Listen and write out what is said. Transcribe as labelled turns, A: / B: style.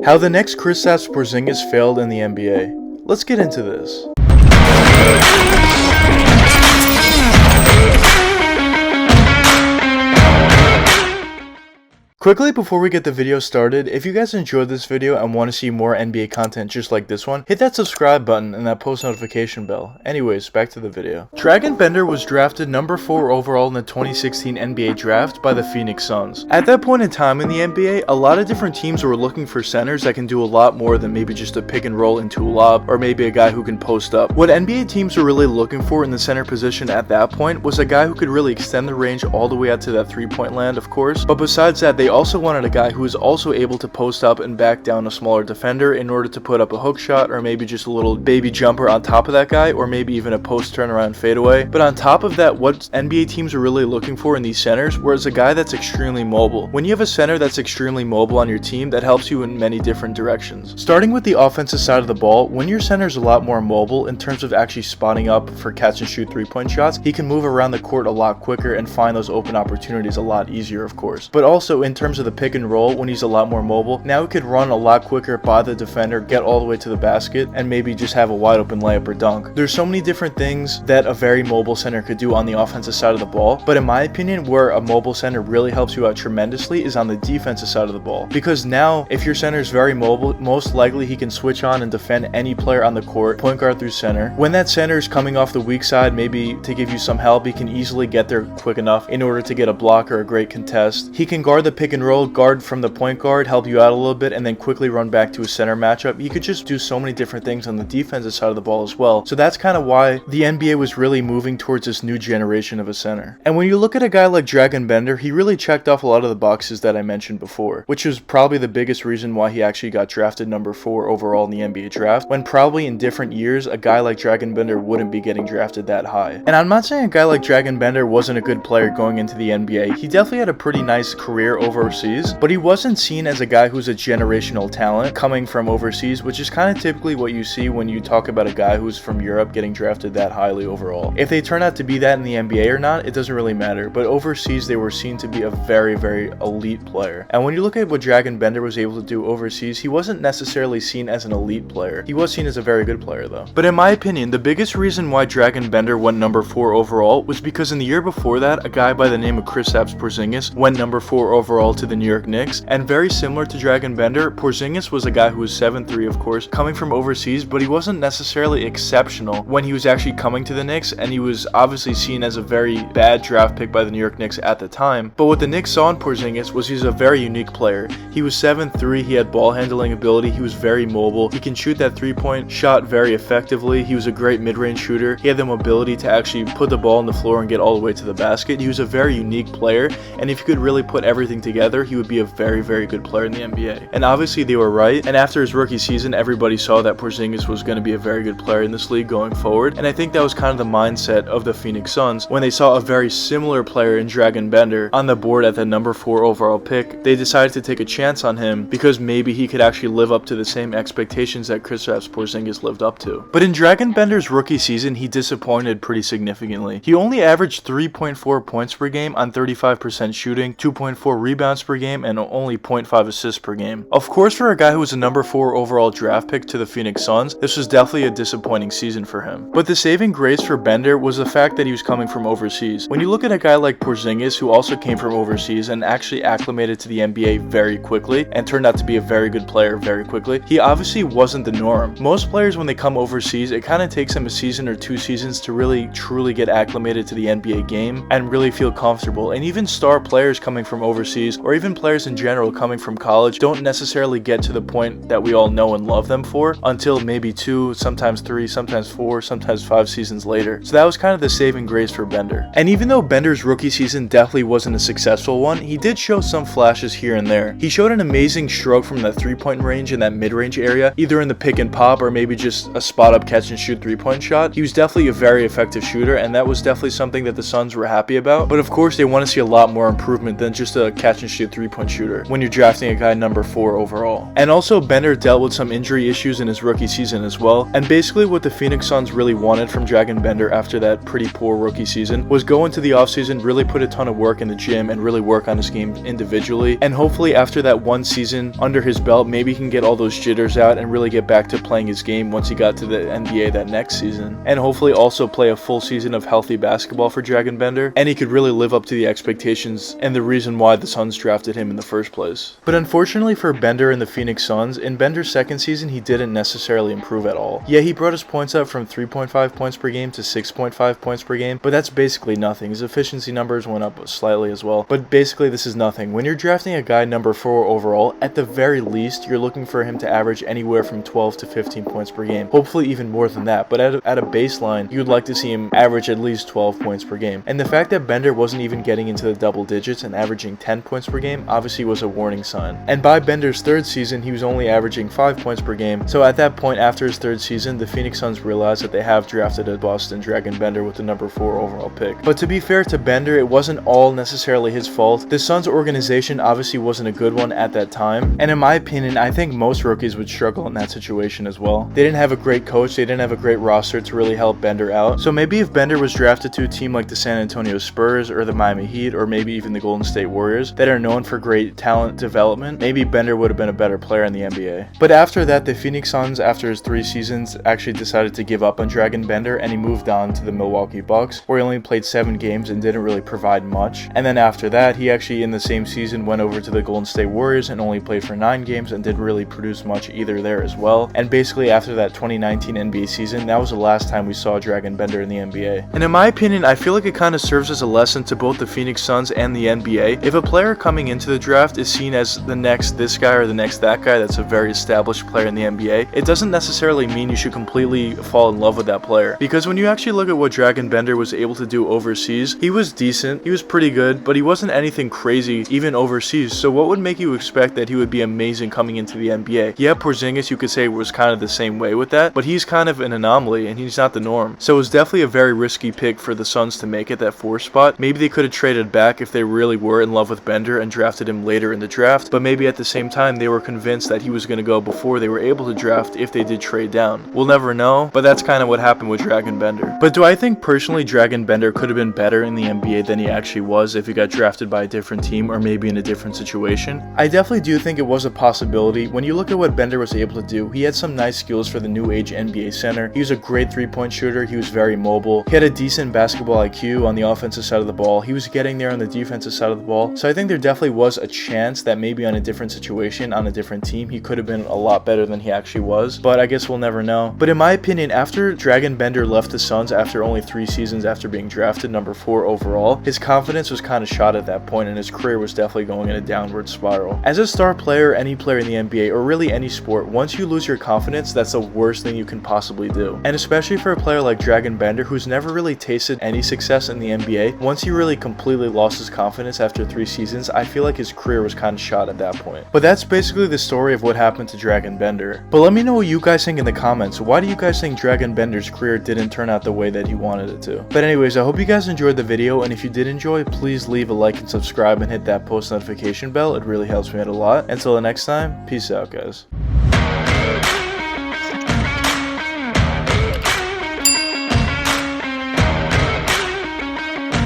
A: How the next Kristaps Porzingis failed in the NBA. Let's get into this. Quickly before we get the video started, if you guys enjoyed this video and want to see more NBA content just like this one, hit that subscribe button and that post notification bell. Anyways, back to the video. Dragan Bender was drafted number 4 overall in the 2016 NBA draft by the Phoenix Suns. At that point in time in the NBA, a lot of different teams were looking for centers that can do a lot more than maybe just a pick and roll into a lob, or maybe a guy who can post up. What NBA teams were really looking for in the center position at that point was a guy who could really extend the range all the way out to that 3-point land, of course, but besides that, they also wanted a guy who was also able to post up and back down a smaller defender in order to put up a hook shot, or maybe just a little baby jumper on top of that guy, or maybe even a post turnaround fadeaway. But on top of that, what NBA teams are really looking for in these centers was a guy that's extremely mobile. When you have a center that's extremely mobile on your team, that helps you in many different directions. Starting with the offensive side of the ball, when your center is a lot more mobile in terms of actually spotting up for catch and shoot 3-point shots, he can move around the court a lot quicker and find those open opportunities a lot easier, of course. But also in terms of the pick and roll, when he's a lot more mobile, now he could run a lot quicker by the defender, get all the way to the basket, and maybe just have a wide open layup or dunk. There's so many different things that a very mobile center could do on the offensive side of the ball, but in my opinion, where a mobile center really helps you out tremendously is on the defensive side of the ball. Because now, if your center is very mobile, most likely he can switch on and defend any player on the court, point guard through center. When that center is coming off the weak side, maybe to give you some help, he can easily get there quick enough in order to get a block or a great contest. He can guard the pick and roll, guard from the point guard, help you out a little bit, and then quickly run back to a center matchup. You could just do so many different things on the defensive side of the ball as well. So that's kind of why the NBA was really moving towards this new generation of a center. And when you look at a guy like Dragan Bender, he really checked off a lot of the boxes that I mentioned before, which was probably the biggest reason why he actually got drafted number 4 overall in the NBA draft, when probably in different years, a guy like Dragan Bender wouldn't be getting drafted that high. And I'm not saying a guy like Dragan Bender wasn't a good player going into the NBA. He definitely had a pretty nice career overseas, but he wasn't seen as a guy who's a generational talent coming from overseas, which is kind of typically what you see when you talk about a guy who's from Europe getting drafted that highly overall. If they turn out to be that in the NBA or not, it doesn't really matter, but overseas they were seen to be a very, very elite player. And when you look at what Dragan Bender was able to do overseas, he wasn't necessarily seen as an elite player. He was seen as a very good player though. But in my opinion, the biggest reason why Dragan Bender went number 4 overall was because in the year before that, a guy by the name of Kristaps Porzingis went number 4 overall to the New York Knicks, and very similar to Dragan Bender, Porzingis was a guy who was 7'3", of course, coming from overseas, but he wasn't necessarily exceptional when he was actually coming to the Knicks, and he was obviously seen as a very bad draft pick by the New York Knicks at the time. But what the Knicks saw in Porzingis was he's a very unique player. He was 7'3", he had ball handling ability, he was very mobile, he can shoot that 3-point shot very effectively, he was a great mid-range shooter, he had the mobility to actually put the ball on the floor and get all the way to the basket. He was a very unique player, and if you could really put everything together, he would be a very, very good player in the NBA. And obviously they were right, and after his rookie season, everybody saw that Porzingis was going to be a very good player in this league going forward, and I think that was kind of the mindset of the Phoenix Suns when they saw a very similar player in Dragan Bender on the board at the number 4 overall pick. They decided to take a chance on him because maybe he could actually live up to the same expectations that Kristaps Porzingis lived up to. But in Dragan Bender's rookie season, he disappointed pretty significantly. He only averaged 3.4 points per game on 35% shooting, 2.4 rebounds per game, and only 0.5 assists per game. Of course, for a guy who was a number 4 overall draft pick to the Phoenix Suns, this was definitely a disappointing season for him. But the saving grace for Bender was the fact that he was coming from overseas. When you look at a guy like Porzingis, who also came from overseas and actually acclimated to the NBA very quickly and turned out to be a very good player very quickly, he obviously wasn't the norm. Most players, when they come overseas, it kind of takes them a season or 2 seasons to really truly get acclimated to the NBA game and really feel comfortable. And even star players coming from overseas, or even players in general coming from college, don't necessarily get to the point that we all know and love them for until maybe 2, sometimes 3, sometimes 4, sometimes 5 seasons later. So that was kind of the saving grace for Bender. And even though Bender's rookie season definitely wasn't a successful one, he did show some flashes here and there. He showed an amazing stroke from that 3-point range in that mid-range area, either in the pick and pop or maybe just a spot-up catch and shoot 3-point shot. He was definitely a very effective shooter, and that was definitely something that the Suns were happy about. But of course, they want to see a lot more improvement than just a catch and shoot 3-point shooter when you're drafting a guy number 4 overall. And also, Bender dealt with some injury issues in his rookie season as well, and basically what the Phoenix Suns really wanted from Dragan Bender after that pretty poor rookie season was go into the offseason, really put a ton of work in the gym and really work on his game individually, and hopefully after that one season under his belt, maybe he can get all those jitters out and really get back to playing his game once he got to the NBA that next season, and hopefully also play a full season of healthy basketball for Dragan Bender, and he could really live up to the expectations and the reason why the Suns drafted him in the first place. But unfortunately for Bender and the Phoenix Suns, in Bender's second season he didn't necessarily improve at all. Yeah, he brought his points up from 3.5 points per game to 6.5 points per game, but that's basically nothing. His efficiency numbers went up slightly as well, but basically this is nothing. When you're drafting a guy number 4 overall, at the very least you're looking for him to average anywhere from 12 to 15 points per game, hopefully even more than that, but at a baseline you'd like to see him average at least 12 points per game. And the fact that Bender wasn't even getting into the double digits and averaging 10 points per game obviously was a warning sign. And by Bender's third season he was only averaging 5 points per game, so at that point after his third season the Phoenix Suns realized that they have drafted a bust in Dragan Bender with the number 4 overall pick. But to be fair to Bender, it wasn't all necessarily his fault. The Suns organization obviously wasn't a good one at that time, and in my opinion I think most rookies would struggle in that situation as well. They didn't have a great coach, they didn't have a great roster to really help Bender out, so maybe if Bender was drafted to a team like the San Antonio Spurs or the Miami Heat or maybe even the Golden State Warriors that are known for great talent development, maybe Bender would have been a better player in the NBA. But after that, the Phoenix Suns, after his 3 seasons, actually decided to give up on Dragan Bender and he moved on to the Milwaukee Bucks, where he only played 7 games and didn't really provide much. And then after that, he actually in the same season went over to the Golden State Warriors and only played for 9 games and didn't really produce much either there as well. And basically after that 2019 NBA season, that was the last time we saw Dragan Bender in the NBA. And in my opinion, I feel like it kind of serves as a lesson to both the Phoenix Suns and the NBA. If a player coming into the draft is seen as the next this guy or the next that guy that's a very established player in the NBA, it doesn't necessarily mean you should completely fall in love with that player. Because when you actually look at what Dragan Bender was able to do overseas, he was decent, he was pretty good, but he wasn't anything crazy even overseas. So what would make you expect that he would be amazing coming into the NBA? Yeah, Porzingis you could say was kind of the same way with that, but he's kind of an anomaly and he's not the norm. So it was definitely a very risky pick for the Suns to make it that 4 spot. Maybe they could have traded back if they really were in love with Bender and drafted him later in the draft, but maybe at the same time they were convinced that he was going to go before they were able to draft if they did trade down. We'll never know, but that's kind of what happened with Dragan Bender. But do I think personally Dragan Bender could have been better in the NBA than he actually was if he got drafted by a different team or maybe in a different situation? I definitely do think it was a possibility. When you look at what Bender was able to do, he had some nice skills for the new age NBA center. He was a great 3-point shooter, he was very mobile, he had a decent basketball IQ on the offensive side of the ball, he was getting there on the defensive side of the ball, so I think there definitely was a chance that maybe on a different situation, on a different team, he could have been a lot better than he actually was, but I guess we'll never know. But in my opinion, after Dragan Bender left the Suns after only 3 seasons after being drafted number 4 overall, his confidence was kind of shot at that point and his career was definitely going in a downward spiral. As a star player, any player in the NBA, or really any sport, once you lose your confidence, that's the worst thing you can possibly do. And especially for a player like Dragan Bender, who's never really tasted any success in the NBA, once he really completely lost his confidence after 3 seasons, I feel like his career was kind of shot at that point. But that's basically the story of what happened to Dragan Bender. But let me know what you guys think in the comments. Why do you guys think Dragan Bender's career didn't turn out the way that he wanted it to? But anyways, I hope you guys enjoyed the video, and if you did enjoy, please leave a like and subscribe and hit that post notification bell. It really helps me out a lot. Until the next time, peace out guys.